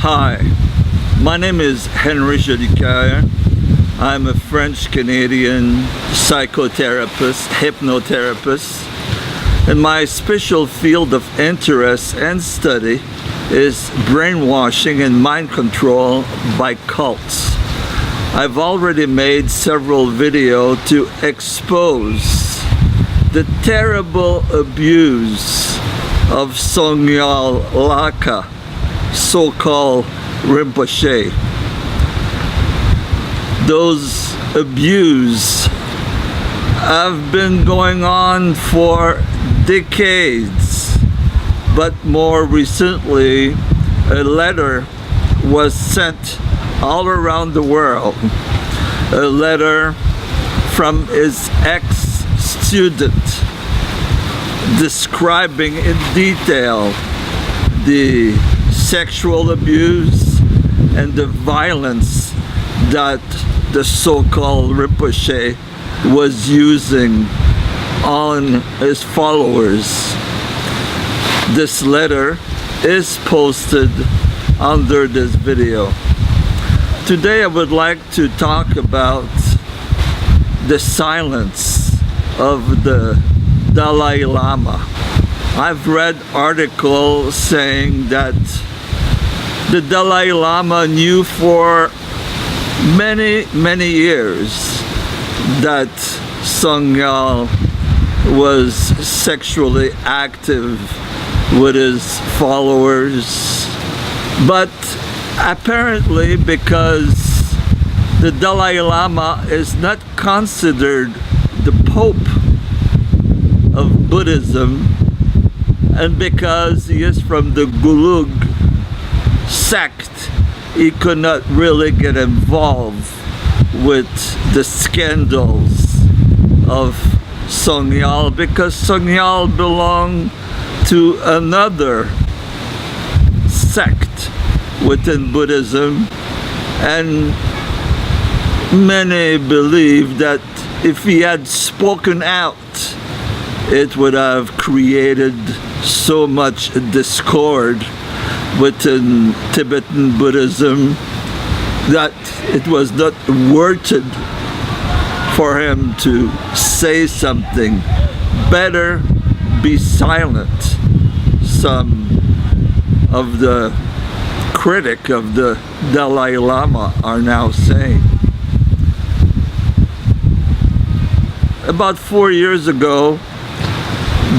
Hi, my name is Henry Jodicaire. I'm a French-Canadian psychotherapist, hypnotherapist, and my special field of interest and study is brainwashing and mind control by cults. I've already made several videos to expose the terrible abuse of Sogyal Laka, so-called RINPOCHE. Those abuses have been going on for decades, but more recently a letter was sent all around the world, a letter from his ex-student describing in detail the sexual abuse and the violence that the so-called RINPOCHE was using on his followers. This letter is posted under this video. Today I would like to talk about the silence of the Dalai Lama. I've read articles saying that the Dalai Lama knew for many years that Sogyal was sexually active with his followers, but apparently because the Dalai Lama is not considered the Pope of Buddhism, and because he is from the Gulug sect, he could not really get involved with the scandals of Sogyal, because Sogyal belonged to another sect within Buddhism, and many believe that if he had spoken out, it would have created so much discord within Tibetan Buddhism that it was not worth it for him to say something. Better be silent, some of the critics of the Dalai Lama are now saying. About 4 years ago,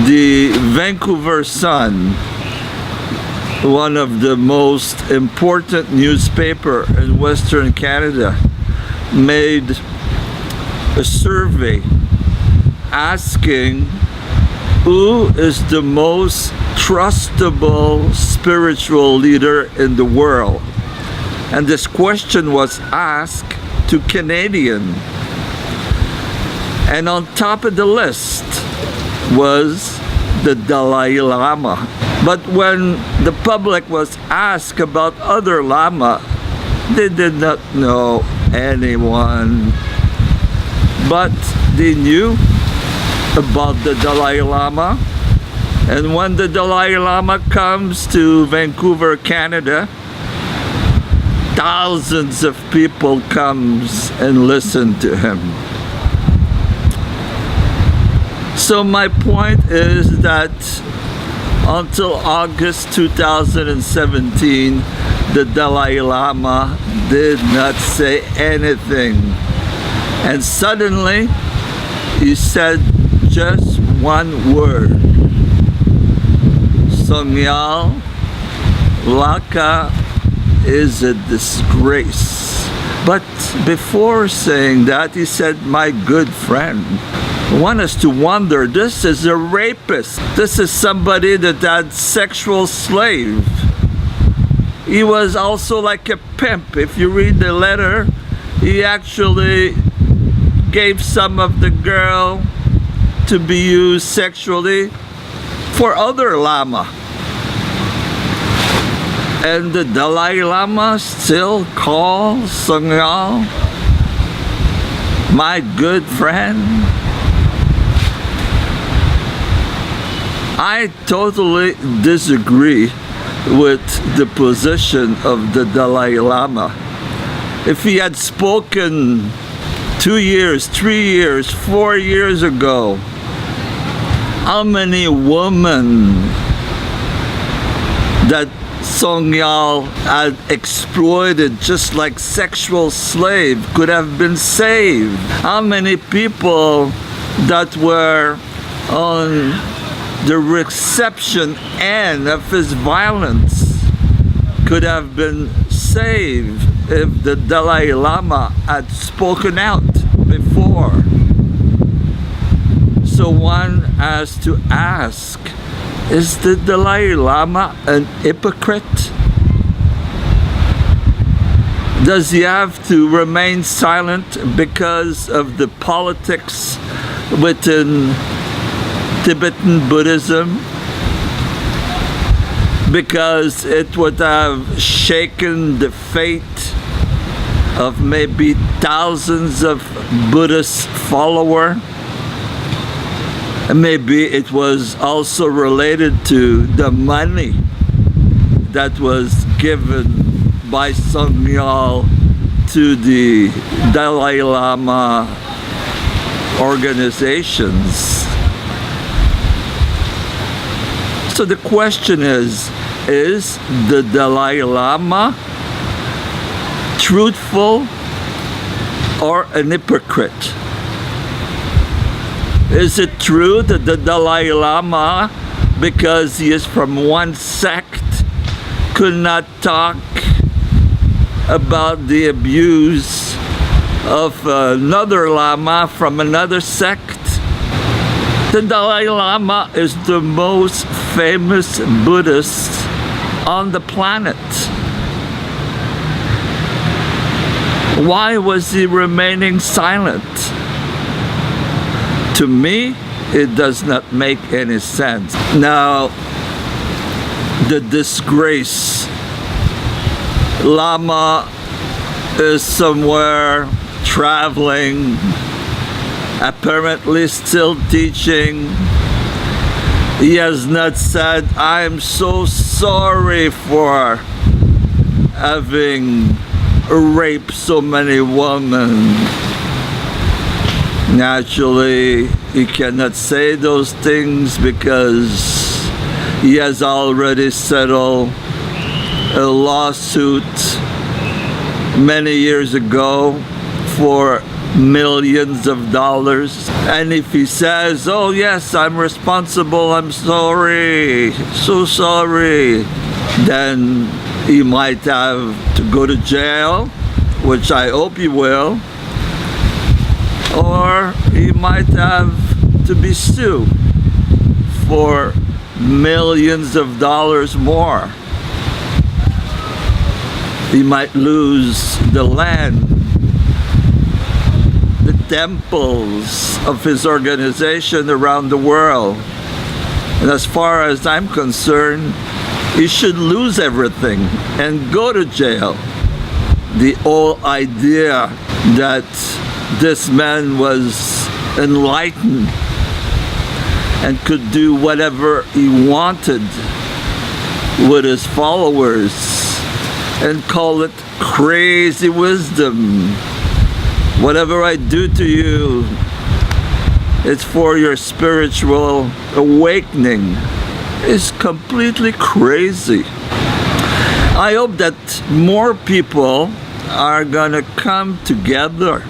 the Vancouver Sun, one of the most important newspaper in Western Canada, made a survey asking who is the most trustable spiritual leader in the world. And this question was asked to Canadians. And on top of the list was the Dalai Lama. But when the public was asked about other Lama, they did not know anyone. But they knew about the Dalai Lama. And when the Dalai Lama comes to Vancouver, Canada, thousands of people comes and listen to him. So my point is that until August 2017, the Dalai Lama did not say anything. And suddenly, he said just one word. Sogyal Laka is a disgrace. But before saying that, he said, my good friend. I want us to wonder, this is a rapist. This is somebody that had sexual slave. He was also like a pimp. If you read the letter, he actually gave some of the girl to be used sexually for other Lama. And the Dalai Lama still calls Sogyal my good friend. I totally disagree with the position of the Dalai Lama. If he had spoken 2 years, 3 years, 4 years ago, how many women that Sogyal had exploited just like sexual slave could have been saved? How many people that were on the reception end of his violence could have been saved if the Dalai Lama had spoken out before? So one has to ask, is the Dalai Lama an hypocrite? Does he have to remain silent because of the politics within Tibetan Buddhism? Because it would have shaken the fate of maybe thousands of Buddhist followers? And maybe it was also related to the money that was given by Sogyal to the Dalai Lama organizations. So the question is the Dalai Lama truthful or an hypocrite? Is it true that the Dalai Lama, because he is from one sect, could not talk about the abuse of another Lama from another sect? The Dalai Lama is the most famous Buddhist on the planet. Why was he remaining silent? To me, it does not make any sense. Now, the disgrace. Lama is somewhere traveling, apparently still teaching. He has not said, I'm so sorry for having raped so many women. Naturally, he cannot say those things because he has already settled a lawsuit many years ago for millions of dollars. And if he says, oh yes, I'm responsible, I'm sorry, so sorry, then he might have to go to jail, which I hope he will, or he might have to be sued for millions of dollars more. He might lose the land, the temples of his organization around the world. And as far as I'm concerned, he should lose everything and go to jail. The whole idea that this man was enlightened and could do whatever he wanted with his followers and call it crazy wisdom. Whatever I do to you, it's for your spiritual awakening. It's completely crazy. I hope that more people are gonna come together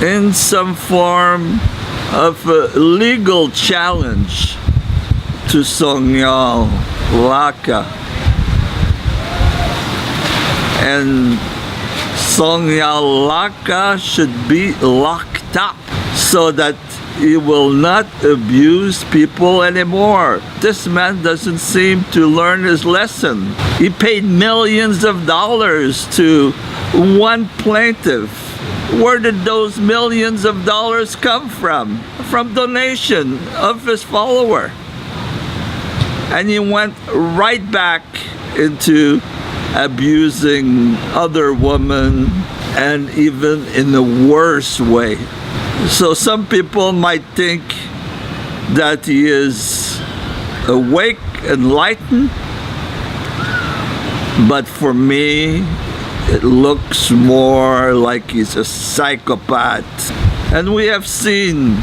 in some form of a legal challenge to Sogyal Lama. And Sogyal Lama should be locked up so that he will not abuse people anymore. This man doesn't seem to learn his lesson. He paid millions of dollars to one plaintiff. Where did those millions of dollars come from? From donation of his follower. And he went right back into abusing other women, and even in a worse way. So some people might think that he is awake, enlightened, But for me, it looks more like he's a psychopath. And we have seen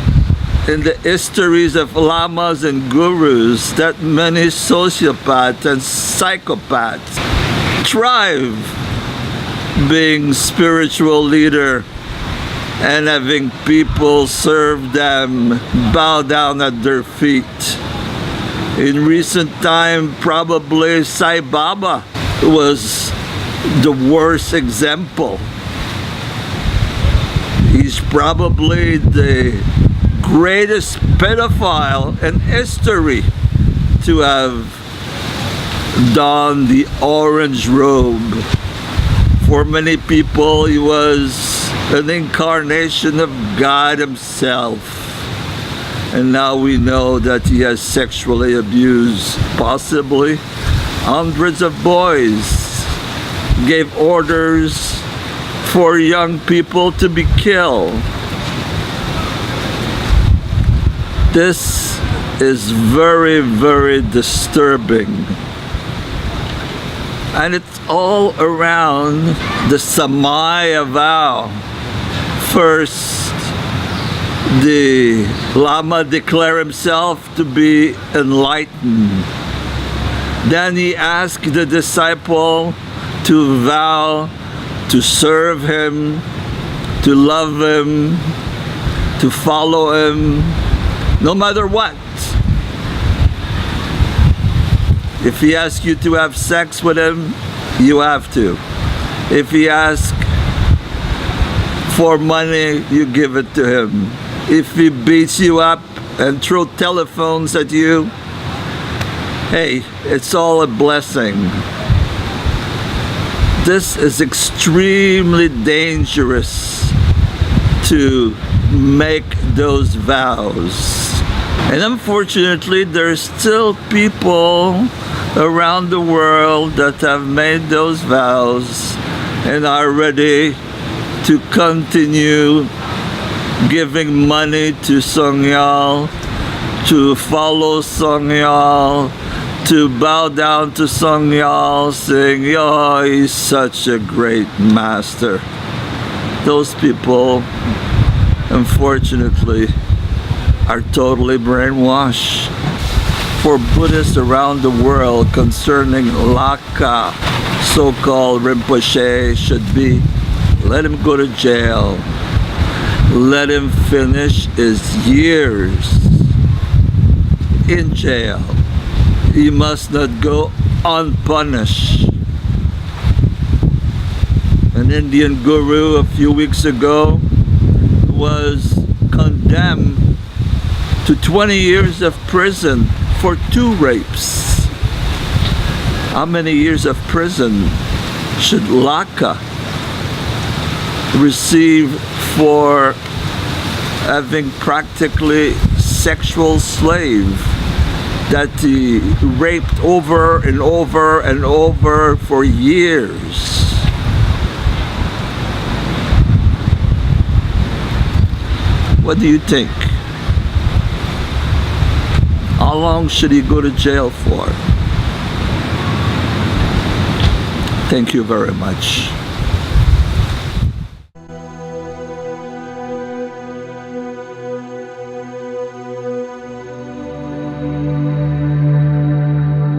in the histories of lamas and gurus that many sociopaths and psychopaths thrive being spiritual leader and having people serve them, bow down at their feet. In recent time, probably Sai Baba was the worst example. He's probably the greatest pedophile in history to have donned the orange robe. For many people, he was an incarnation of God himself. And now we know that he has sexually abused possibly hundreds of boys, gave orders for young people to be killed. This is very, very disturbing. And it's all around the Samaya vow. First, the Lama declared himself to be enlightened. Then he asked the disciple to vow to serve him, to love him, to follow him, no matter what. If he asks you to have sex with him, you have to. If he asks for money, you give it to him. If he beats you up and throws telephones at you, hey, it's all a blessing. This is extremely dangerous to make those vows. And unfortunately, there's still people around the world that have made those vows and are ready to continue giving money to Sogyal, to follow Sogyal, to bow down to Sogyal, saying, "Oh, he's such a great master." Those people, unfortunately, are totally brainwashed. For Buddhists around the world concerning Laka, so-called Rinpoche, should be, let him go to jail. Let him finish his years in jail. He must not go unpunished. An Indian guru a few weeks ago was condemned to 20 years of prison for 2 rapes. How many years of prison should Laka receive for having practically sexual slave that he raped over and over and over for years? What do you think? How long should he go to jail for? Thank you very much.